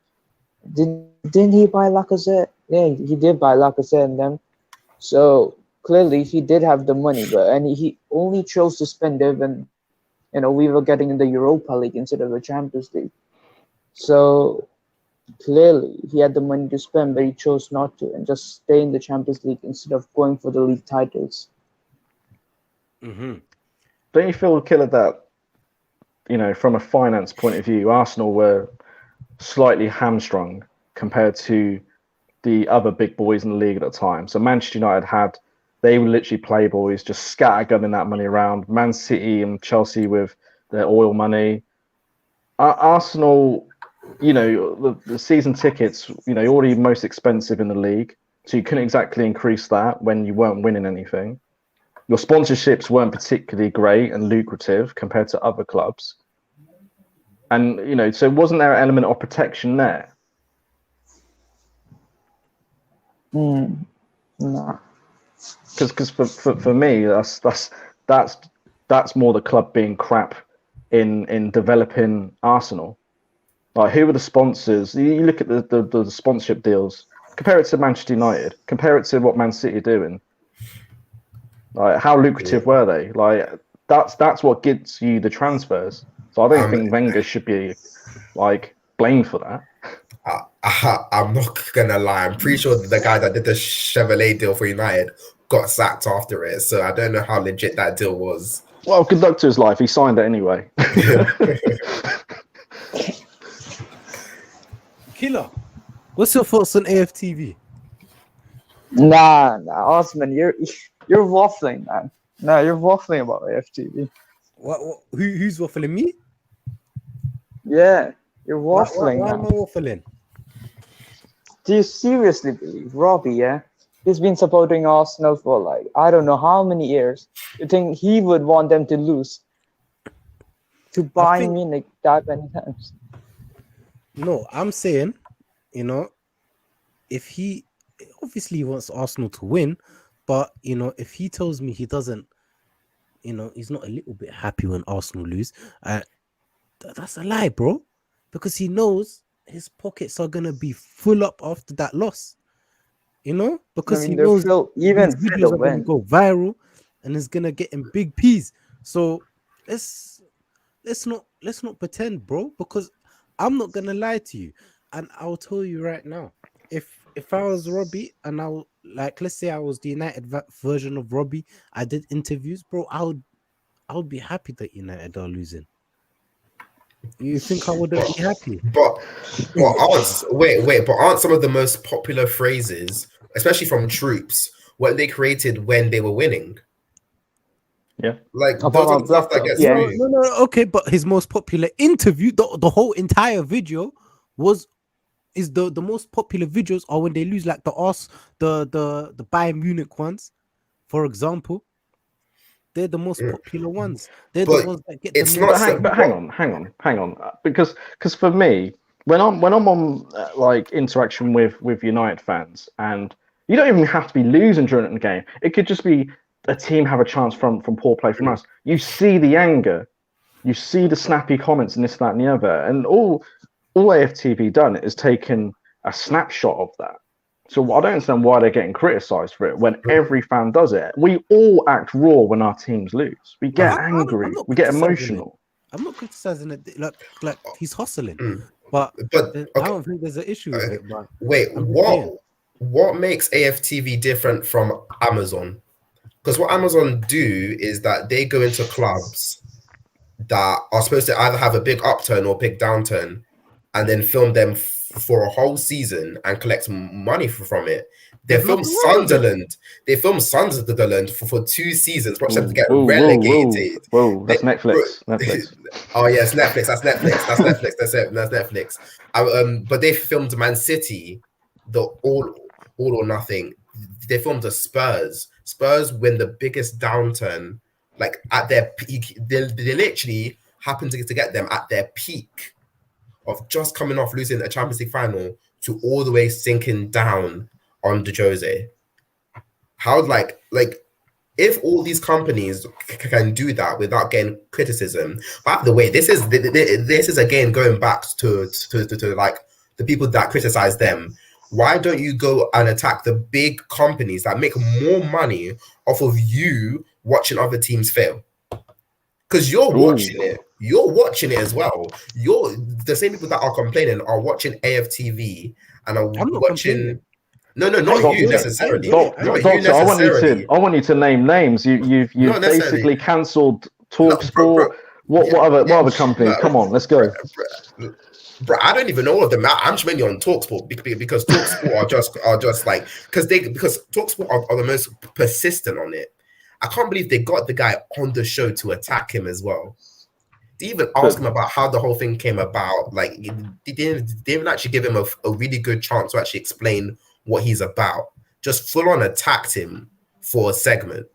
Didn't he buy Lacazette? Yeah, he did buy Lacazette and them. So clearly he did have the money, and he only chose to spend it when we were getting in the Europa League instead of the Champions League. So clearly he had the money to spend, but he chose not to and just stay in the Champions League instead of going for the league titles. Mm-hmm. Don't you feel, Killer, that from a finance point of view, Arsenal were slightly hamstrung compared to the other big boys in the league at the time? So Manchester United they were literally playboys, just scattergunning that money around. Man City and Chelsea with their oil money. Arsenal, the season tickets, already most expensive in the league. So you couldn't exactly increase that when you weren't winning anything. Your sponsorships weren't particularly great and lucrative compared to other clubs. And, so wasn't there an element of protection there? Nah. Because for me, that's more the club being crap in developing Arsenal. Like, who are the sponsors? You look at the sponsorship deals. Compare it to Manchester United. Compare it to what Man City are doing. Like, how lucrative were they? Like, that's what gets you the transfers. So I don't think Wenger should be like blamed for that. I'm not gonna lie. I'm pretty sure the guy that did the Chevrolet deal for United got sacked after it. So I don't know how legit that deal was. Well, good luck to his life. He signed it anyway. Killer, what's your thoughts on AFTV? Nah, Osman, you're waffling, man. No, you're waffling about AFTV. What who's waffling me? Yeah, you're waffling. Why am I waffling? Do you seriously believe Robbie? Yeah, he's been supporting Arsenal for like I don't know how many years. You think he would want them to lose to buy me like that many times? No, I'm saying, if he obviously wants Arsenal to win, but if he tells me he doesn't, he's not a little bit happy when Arsenal lose, that's a lie, bro, because he knows his pockets are gonna be full up after that loss, because he knows even these videos are gonna go viral and it's gonna get in big P's. So let's not pretend, bro, because I'm not gonna lie to you, and I'll tell you right now, if I was Robbie and let's say I was the United version of Robbie, I did interviews, bro, I would be happy that United are losing. You think I wouldn't be happy? But aren't some of the most popular phrases, especially from troops, what they created when they were winning? Yeah, like those are the stuff that gets through. No, okay, but his most popular interview, the whole entire video is the most popular videos are when they lose, like the Bayern Munich ones, for example. They're the most popular ones. They're the ones that get it's the not. But hang on, because for me, when I'm on like interaction with United fans, and you don't even have to be losing during the game. It could just be a team have a chance from poor play from us. You see the anger, you see the snappy comments and this, that, and the other, and all AFTV done is taken a snapshot of that. So I don't understand why they're getting criticised for it when every fan does it. We all act raw when our teams lose. We get angry. We get emotional. I'm not criticizing it. Like he's hustling, but okay. I don't think there's an issue with it. But wait, what makes AFTV different from Amazon? Because what Amazon do is that they go into clubs that are supposed to either have a big upturn or big downturn, and then film them for a whole season and collect money from it. They filmed Sunderland. They filmed Sunderland for 2 seasons, watch them to get relegated. Whoa, that's Netflix. Netflix. Oh yes, Netflix. That's Netflix. That's Netflix. That's it. That's Netflix. But they filmed Man City, the all or nothing. They filmed the Spurs. Spurs win the biggest downturn, like at their peak. They literally happened to get them at their peak of just coming off losing a Champions League final to all the way sinking down on the Jose. How like if all these companies can do that without getting criticism. By the way, this is again going back to like the people that criticize them. Why don't you go and attack the big companies that make more money off of you watching other teams fail? Because you're watching it. You're watching it as well. You're the same people that are complaining are watching AFTV and are watching. No, not you necessarily. Doctor, I want you to name names. You've basically cancelled TalkSport. What other companies? Come on, let's go. Bro, I don't even know all of them. I'm just mainly on TalkSport because TalkSport are just like because TalkSport are the most persistent on it. I can't believe they got the guy on the show to attack him as well. They even ask him about how the whole thing came about. Like they didn't even actually give him a really good chance to actually explain what he's about. Just full on attacked him for a segment.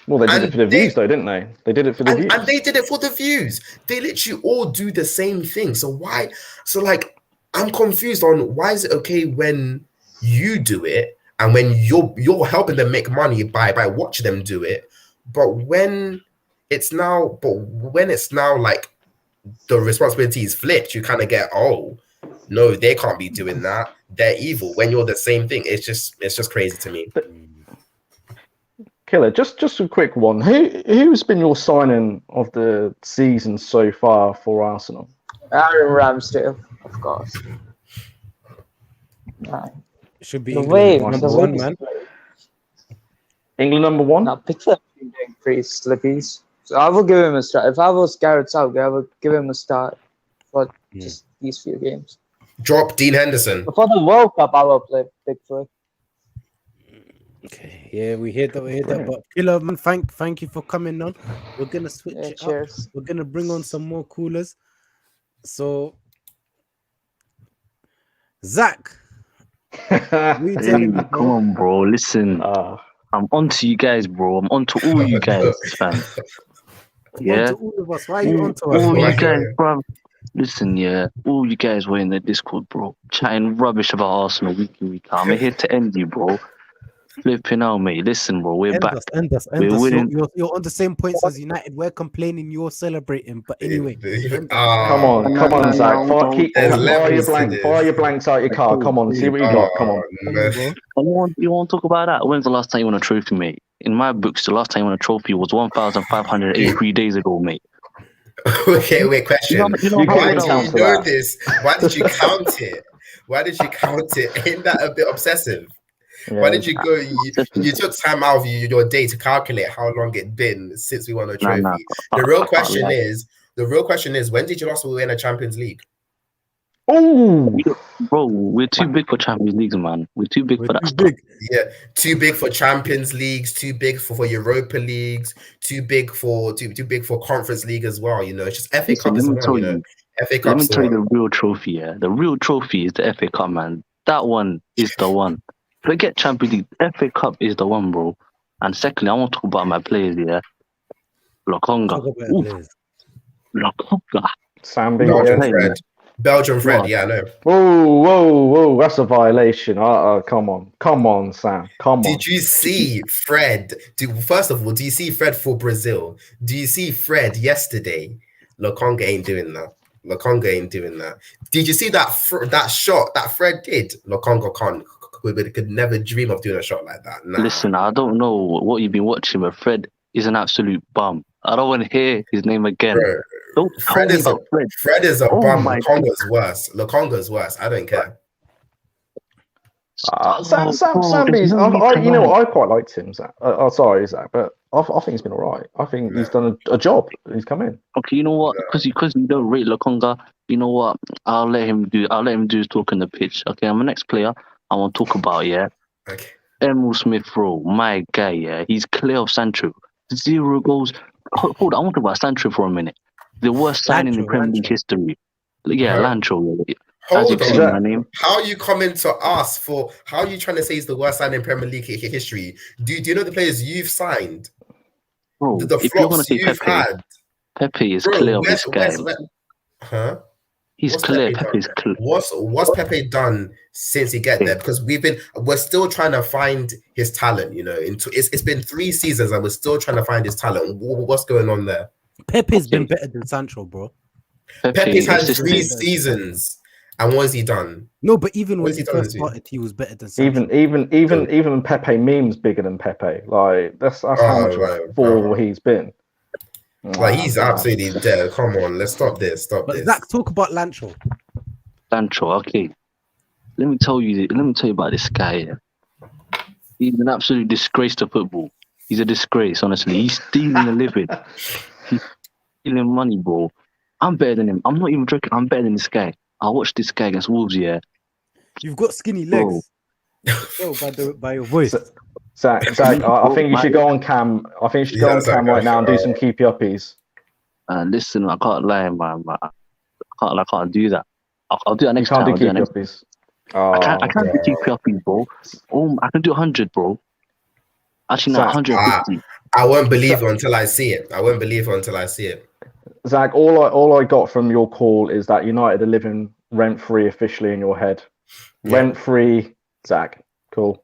Well, they did it for the views, though, didn't they? They did it for the views. And they did it for the views. They literally all do the same thing. So why? So, like, I'm confused on why is it okay when you do it, and when you're helping them make money by watching them do it. But when it's now like the responsibility is flipped, you kind of get, oh no, they can't be doing that. They're evil. When you're the same thing, it's just crazy to me. Killer, just a quick one. Who's been your signing of the season so far for Arsenal? Aaron Ramsdale, of course. Should be The England way, number the one, way- man. England number one? Now, Pickford been doing pretty slippies. So I will give him a start. If I was Gareth Southgate, I would give him a start for just these few games. Drop Dean Henderson. But for the World Cup, I will play Pickford. Okay, yeah, we hear that. But Killer, man, thank you for coming on. We're gonna switch Yeah, it up. cheers. We're gonna bring on some more coolers. So, Zach, we telling me, Come on, bro. Listen, Ah, I'm on to you guys, bro. I'm on to all you guys, fam. Yeah, to all of us. Why are you on to all us? you guys, bro. Listen, yeah, all you guys were in the Discord, bro, chatting rubbish about Arsenal week in, week out. I'm here to end you, bro. Flipping out, mate. Listen, bro, we're back. End us. We're winning. You're on the same points as United. We're complaining. You're celebrating. But anyway, come on, Zach. Fire your blanks out your car. Come on, see what you got. Come on. You want to talk about that? When's the last time you won a trophy, mate? In my books, the last time you won a trophy was 1,583 days ago, mate. Okay, wait, question. You know Why how do that you was. know this? Why did you count it? Why did you count it? Ain't that a bit obsessive? Why did you go? You took time out of your day to calculate how long it'd been since we won a trophy. The real question is, when did you last win a Champions League? Oh, Bro, we're too big for Champions Leagues, man. We're too big for that too stuff. big. Yeah, too big for Champions Leagues, too big for Europa Leagues, too big for Conference League as well. You know, it's just FA Cup is Listen, the one. You know, FA let Cup's me the tell you one. the real trophy, yeah. The real trophy is the FA Cup, man. That one is the one. Forget Champions League. FA Cup is the one, bro. And secondly, I want to talk about my players, yeah. Lokonga. Talk about Oof, players. Lokonga. Sam Belgium Yeah. Fred. Belgium Fred, What? yeah, I know. Whoa, that's a violation. Come on, Sam. Come on. Did you see Fred? First of all, do you see Fred for Brazil? Do you see Fred yesterday? Lokonga ain't doing that. Did you see that shot that Fred did? Lokonga could never dream of doing a shot like that. Nah. Listen, I don't know what you've been watching, but Fred is an absolute bum. I don't want to hear his name again. Bro, Don't tell Fred me is about Fred. Fred is a Oh bum. my Lokonga's worse. I don't care. Sam bro, Bees, there's no need to you know lie. what? I quite liked him, Zach. Sorry, Zach, but I think he's been all right. I think he's done a job. He's come in. Okay, you know what? Because you don't rate Lokonga, you know what? I'll let him do his talk on the pitch. Okay, I'm the next player I want to talk about, yeah. Okay. Emil Smith Rowe, my guy, yeah. He's clear of Sancho. 0 goals. Hold on, I want to talk about Sancho for a minute. The worst signing in Premier League history. Yeah, Huh? Lancho. Hold you've on. seen my name. How are you coming to us for? How are you trying to say he's the worst signing in Premier League history? Do you know the players you've signed? Bro, The if you're going to flops say you've Pepe, had. Pepe is Bro, clear of this guy. Huh? He's What's clear. Pepe Pepe's done? clear. What's Pepe done since he get there? Because we're still trying to find his talent. You know, it's been 3 seasons and we're still trying to find his talent. What's going on there? Pepe's been better than Sancho, bro. Pepe's had assisted. 3 seasons, and what has he done? No, but even What when has he he done first this year? started, he was better than Sancho. Even Pepe memes bigger than Pepe. Like that's how much of a fool he's been. Like he's absolutely dead. Come on, let's stop this. But Zach, talk about Lancho. Sancho, okay. Let me tell you about this guy. Yeah. He's an absolute disgrace to football. He's a disgrace, honestly. He's stealing a living. He's stealing money, bro. I'm better than him. I'm not even joking. I'm better than this guy. I watched this guy against Wolves, yeah. You've got skinny legs. Bro, by your voice. Zach, I think you should go on cam. I think you should go on cam right now and do some keepy uppies. Listen, I can't lie, man. I can't do that. I'll do that next You can't time. do keepy uppies. I can't do keepy uppies, bro. Oh, I can do 100, bro. Actually, no, Zach, 150. I won't believe it until I see it. Zach, all I got from your call is that United are living rent free officially in your head. Yeah. Rent free Zach, cool.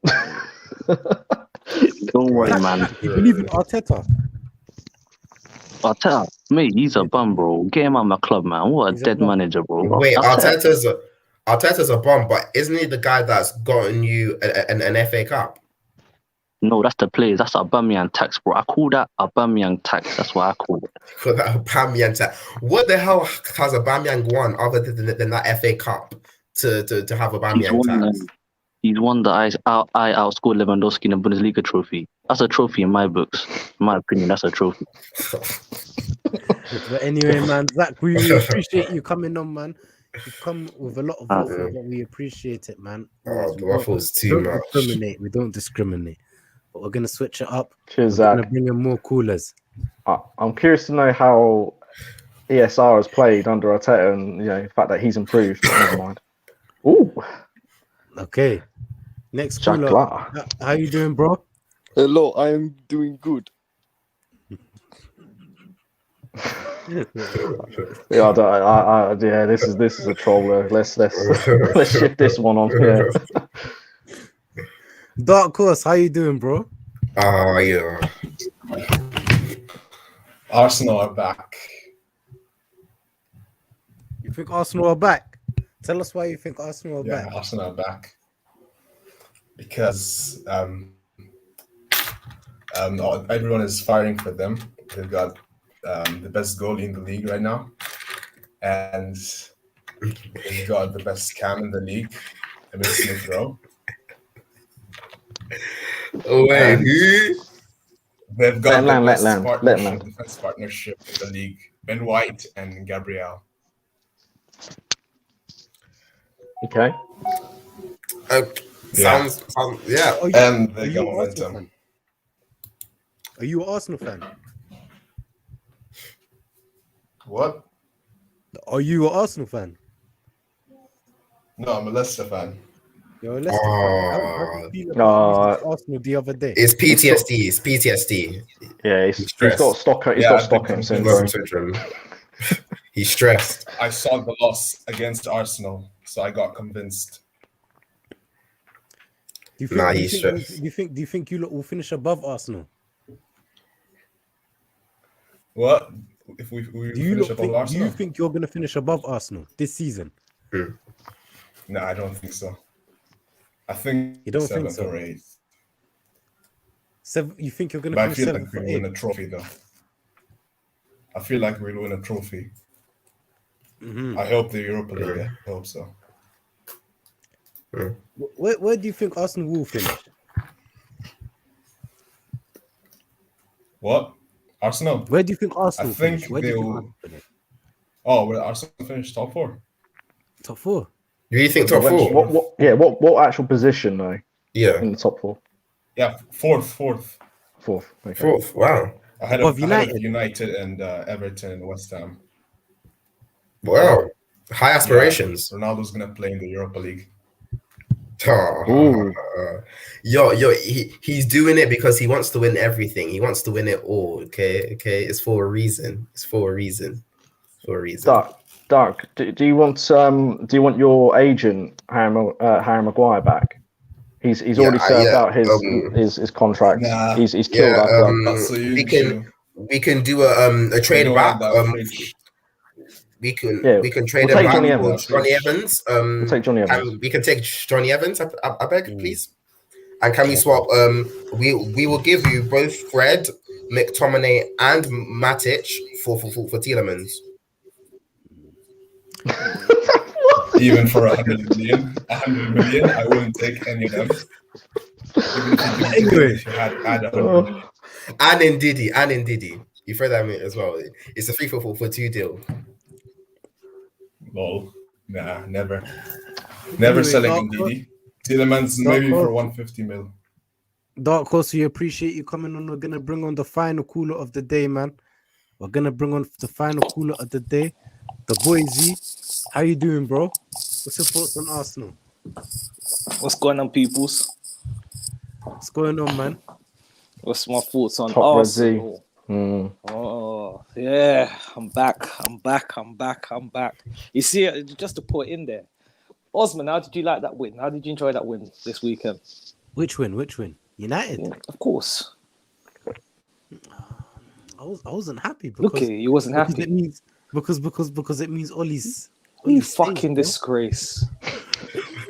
Don't worry, man. You believe in Arteta? Arteta, mate, he's a bum, bro. Get him out of my club, man. What a He's a dead bum. manager, bro. Wait, Arteta- Arteta's a bomb, but isn't he the guy that's gotten you an FA Cup? No, that's the players. That's aubameyang tax, bro. I call that aubameyang tax. That's what I call it. For that Aubameyang, what the hell has Aubameyang won other than that FA Cup to have Aubameyang tax? He's won the I outscored Lewandowski in the Bundesliga trophy. That's a trophy in my books. In my opinion, that's a trophy. But anyway, man, Zach, we appreciate you coming on, man. You come with a lot of waffles, but we appreciate it, man. Oh, the waffles too don't much. discriminate. We don't discriminate. But we're gonna switch it up. Cheers, We're Zach. gonna bring in more coolers. I'm curious to know how ESR has played under Arteta, and the fact that he's improved. Never mind. Ooh, Okay. Next Jack cooler. Lar. How you doing, bro? Hello, I am doing good. Yeah, this is a troll. Let's let's shift this one on. Yeah. Dark Horse, how you doing, bro? Oh yeah. Arsenal are back. You think Arsenal are back? Tell us why you think Arsenal are Yeah, back. Arsenal are back because everyone is firing for them. They've got the best goalie in the league right now, and they've got the best cam in the league, Emil Smith Rowe. Oh wait, And who? They've got Let the best land. defense partnership in the league, Ben White and Gabriel. Okay. Sounds yeah. Are And are they you got an Arsenal momentum. fan? Are you an Arsenal fan? What? Are you an Arsenal fan? No, I'm a Leicester fan. You're a Leicester fan. How did you feel about losing to Arsenal the other day? It's PTSD. It's PTSD. Yeah, he's stressed. got Stockholm. He's Yeah, got I've been Stockholm convinced. syndrome. He's stressed. I saw the loss against Arsenal, so I got convinced. Do you think, Nah, do you he's think, stressed. do you think you lot will finish above Arsenal? What? If we Do you finish lot above think, do Arsenal? you think you're gonna finish above Arsenal this season? No, I don't think so. I think You don't think 7th so? or 8th. You think you're gonna But I finish feel seventh like for we'll win eight? a trophy, though. I feel like we'll win a trophy. Mhm. I hope the Europa League. I hope so. Where do you think Arsenal will finish? What? Arsenal? Where do you think Arsenal will think finish? Where do you think they'll- Arsenal finish? Oh, will Arsenal finish top 4? Top 4. Do you think top four? What actual position though Yeah, in the top 4? Yeah, fourth. Fourth. Okay. fourth. Wow, Ahead Above of United. United and Everton and West Ham. wow. High aspirations. Ronaldo's gonna play in the Europa League. Ooh. He's doing it because he wants to win everything. He wants to win it all. Okay. It's for a reason. Dark. Do you want your agent Harry Maguire back? He's already served out his contract. Nah. He's killed our club. That's so We can do a trade back. We can trade We'll him take Johnny back for Evans. Johnny Evans. We'll take Johnny Evans. We can take Johnny Evans. I beg, please. And can we swap? We will give you both Fred, McTominay, and Matic for Tielemans. Even for 100 million, I wouldn't take any of them. Even if you had 100 million. And in Diddy. You throw that in as well. It's a 3 for 2 deal. Lol. Nah, never. Never selling Ndidi. Tielemans maybe for 150 mil. Dark Horse, we appreciate you coming on. We're gonna bring on the final cooler of the day, man. We're gonna bring on the final cooler of the day. The boy Z. How you doing, bro? What's your thoughts on Arsenal? What's going on, peoples? What's going on, man? What's my thoughts on Top Red Z. Arsenal? Oh, yeah, I'm back. You see, just to put in there, Osman, how did you like that win? How did you enjoy that win this weekend? Which win? United. Yeah, of course. I wasn't happy because Look at you wasn't because happy. it means because it means Ollie's. You Ollie's staying, fucking bro. disgrace.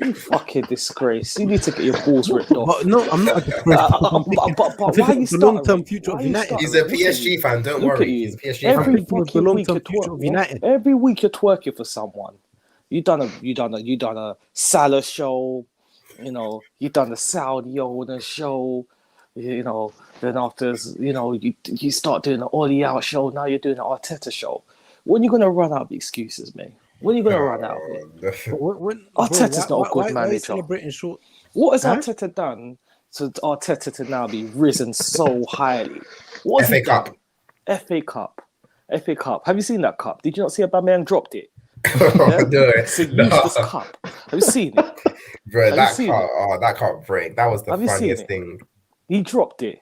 You fucking disgrace. You need to get your balls ripped off. But no, I'm not a disgrace. I'm thinking But of why are you the long-term starting? future Why of are you United. starting? He's a Look at PSG you. fan. Don't Look at worry. you. He's a PSG fan. Every thinking of the fucking week long-term you're future of twerking. United. Every week you're twerking for someone. You done a Salah show. You know, you done the Saudi owner show. You know, then after you start doing the Ollie out show. Now you're doing the Arteta show. When are you gonna run out of excuses, mate? When are you gonna run out of it? Arteta's not a good why are you manager. celebrating short? What has Huh? Arteta done to Arteta to now be risen so highly? What has FA he done? Cup. FA Cup. Have you seen that cup? Did you not see aubameyang dropped it? No, It's a useless no. cup. Have you seen it? Bro, Have you that seen can't. it? Oh, that can't break. That was the Have you seen funniest it? thing. He dropped it.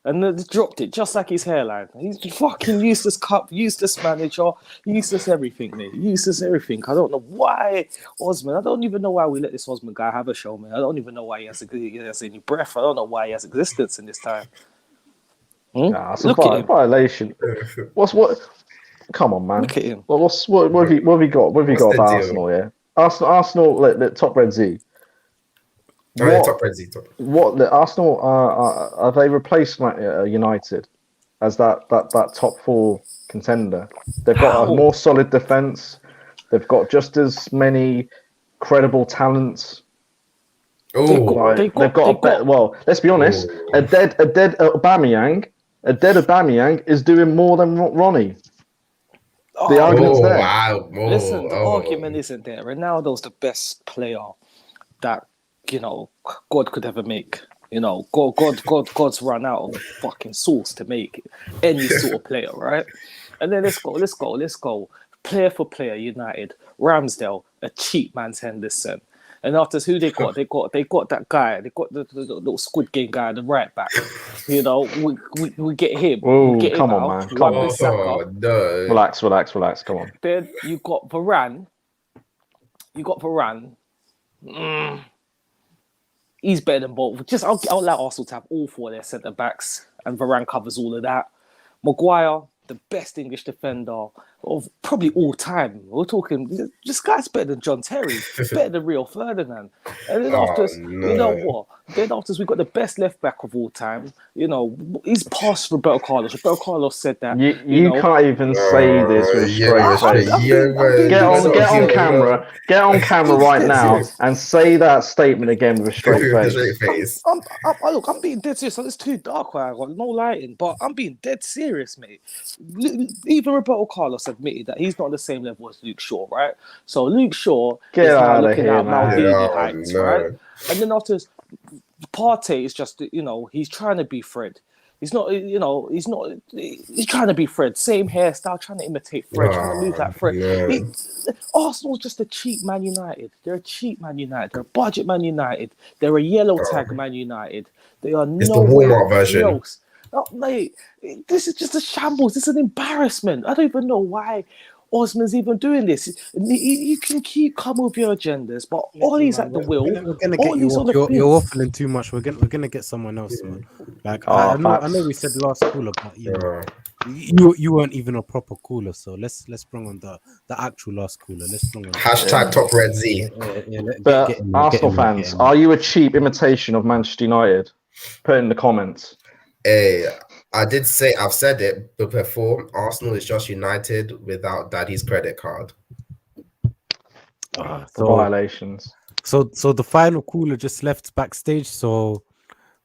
And then dropped it just like his hairline. He's fucking useless cup, useless manager, useless everything, mate. Useless everything. I don't know why Osman. I don't even know why we let this Osman guy have a show, man. I don't even know why he has any breath. I don't know why he has existence in this time. Nah, it's a Look at him. violation. What? Come on, man. Look at him. What have you got? What have you What's got the about deal? Arsenal? Yeah, Arsenal, like, top red Z. Oh, yeah, What- top Red Z, top. What the Arsenal are they replaced United as that top four contender? They've got How? a more solid defense. They've got just as many credible talents. Oh, They got- They've got a better. Well, let's be honest. Oh. A dead Aubameyang is doing more than Ronnie. The argument's there. wow. Oh, Listen, the oh. argument isn't there. Ronaldo's the best player that God could ever make. God's run out of fucking sauce to make any sort of player, right? And then let's go. Player for player, United, Ramsdale, a cheap man's Henderson. And after who they got that guy. They got the little Squid Game guy, the right back. We get him. Ooh, we get come him on, out. man. Come on. Wan-Bissaka. Oh, no. Relax. Come on. Then you got Varane. He's better than both. I'll allow Arsenal to have all four of their centre backs, and Varane covers all of that. Maguire, the best English defender of probably all time. We're talking, this guy's better than John Terry, better than Rio Ferdinand. And then after, no. you know what? Then after, we got the best left back of all time. He's past Roberto Carlos. Roberto Carlos said that. You can't even say this with a straight face. Get on camera. Get on camera right now and say that statement again with a straight face. I'm being dead serious. It's too dark. I got no lighting, but I'm being dead serious, mate. Even Roberto Carlos admitted that he's not on the same level as Luke Shaw, right? So Luke Shaw Get is now out of looking here, at man. Maldini heights, no. right? And then after Partey is just, he's trying to be Fred. He's not, he's trying to be Fred. Same hairstyle, trying to imitate Fred, trying to move like Fred. no. Arsenal's just a cheap Man United. They're a cheap Man United. They're a budget Man United. They're a yellow tag Man United. They are It's the nowhere Walmart version. else. Oh, mate, this is just a shambles. This is an embarrassment. I don't even know why Osman's even doing this. You can keep coming with your agendas, but Ollie's at the wheel. We're gonna get you Ollie's on the off. You're fence. waffling too much. We're gonna get someone else, man. Like Oh, I know facts. we said last caller, but you weren't even a proper caller. So let's bring on the actual last caller. Let's bring on Hashtag top Red Z. But get in there, Arsenal get in there, fans, get in there. are you a cheap imitation of Manchester United? Put it in the comments. Hey, I've said it before. Arsenal is just United without Daddy's credit card. So Violations. So the final caller just left backstage. So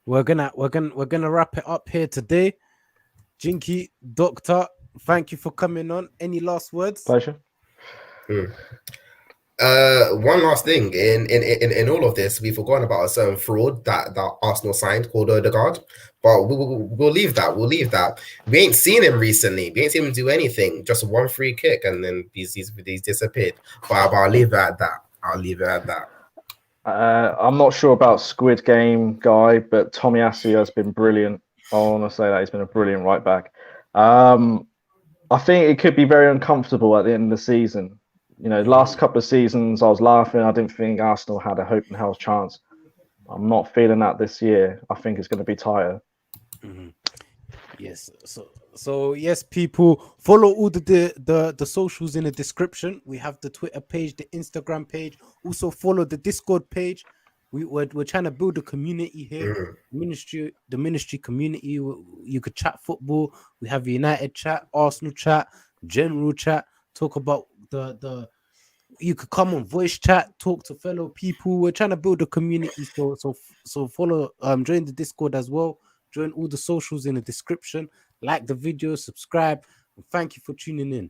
we're gonna wrap it up here today. Jinky, Doctor, thank you for coming on. Any last words? Pleasure. One last thing. In all of this, we've forgotten about a certain fraud that Arsenal signed called Odegaard. But we'll leave that. We ain't seen him recently. We ain't seen him do anything. Just one free kick, and then he's disappeared. But I'll leave it at that. I'm not sure about Squid Game guy, but Tommy Asu has been brilliant. I want to say that he's been a brilliant right back. I think it could be very uncomfortable at the end of the season. You know, last couple of seasons, I was laughing. I didn't think Arsenal had a hope in hell's chance. I'm not feeling that this year. I think it's going to be tighter. Yes. So yes, people, follow all the socials in the description. We have the Twitter page, the Instagram page. Also follow the Discord page. We're trying to build a community here. The ministry community. You could chat football. We have United chat, Arsenal chat, general chat. Talk about the. You could come on voice chat, talk to fellow people. We're trying to build a community. So follow. Join the Discord as well. Join all the socials in the description. Like the video, subscribe, and thank you for tuning in.